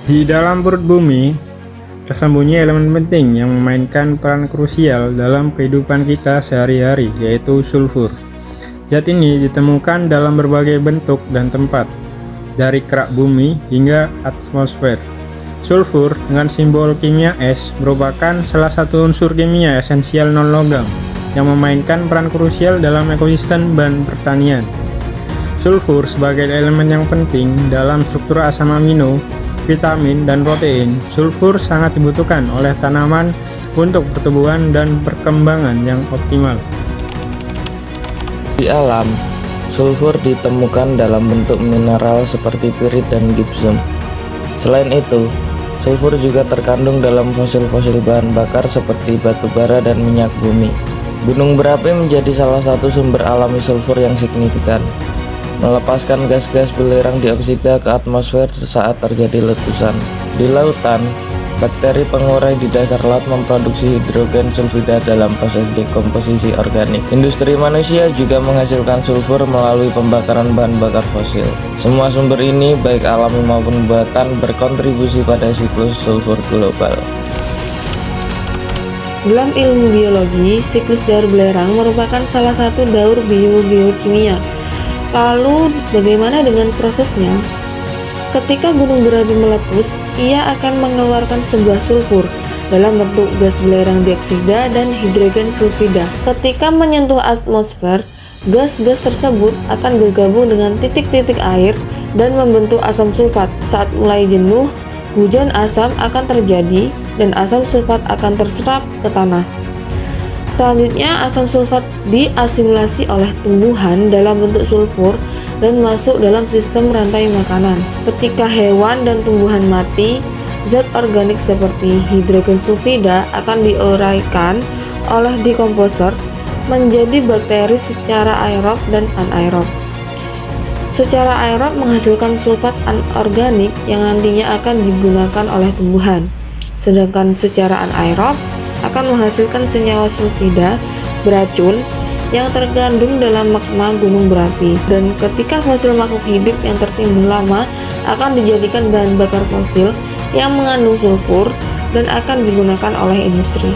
Di dalam perut bumi, tersembunyi elemen penting yang memainkan peran krusial dalam kehidupan kita sehari-hari, yaitu sulfur. Zat ini ditemukan dalam berbagai bentuk dan tempat, dari kerak bumi hingga atmosfer. Sulfur dengan simbol kimia S merupakan salah satu unsur kimia esensial non-logam yang memainkan peran krusial dalam ekosistem dan pertanian. Sulfur sebagai elemen yang penting dalam struktur asam amino, vitamin, dan protein. Sulfur sangat dibutuhkan oleh tanaman untuk pertumbuhan dan perkembangan yang optimal. Di alam, sulfur ditemukan dalam bentuk mineral seperti pirit dan gypsum. Selain itu, sulfur juga terkandung dalam fosil-fosil bahan bakar seperti batu bara dan minyak bumi. Gunung berapi menjadi salah satu sumber alami sulfur yang signifikan, melepaskan gas-gas belerang dioksida ke atmosfer saat terjadi letusan. Di lautan, bakteri pengurai di dasar laut memproduksi hidrogen sulfida dalam proses dekomposisi organik. Industri manusia juga menghasilkan sulfur melalui pembakaran bahan bakar fosil. Semua sumber ini, baik alami maupun buatan, berkontribusi pada siklus sulfur global. Dalam ilmu biologi, siklus daur belerang merupakan salah satu daur biokimia. Lalu, bagaimana dengan prosesnya? Ketika gunung berapi meletus, ia akan mengeluarkan sebuah sulfur dalam bentuk gas belerang dioksida dan hidrogen sulfida. Ketika menyentuh atmosfer, gas-gas tersebut akan bergabung dengan titik-titik air dan membentuk asam sulfat. Saat mulai jenuh, hujan asam akan terjadi dan asam sulfat akan terserap ke tanah. Selanjutnya, asam sulfat diasimilasi oleh tumbuhan dalam bentuk sulfur dan masuk dalam sistem rantai makanan. Ketika hewan dan tumbuhan mati, zat organik seperti hidrogen sulfida akan diuraikan oleh dekomposer menjadi bakteri secara aerob dan anaerob. Secara aerob menghasilkan sulfat anorganik yang nantinya akan digunakan oleh tumbuhan, sedangkan secara anaerob akan menghasilkan senyawa sulfida beracun yang terkandung dalam magma gunung berapi. Dan ketika fosil makhluk hidup yang tertimbun lama akan dijadikan bahan bakar fosil yang mengandung sulfur dan akan digunakan oleh industri.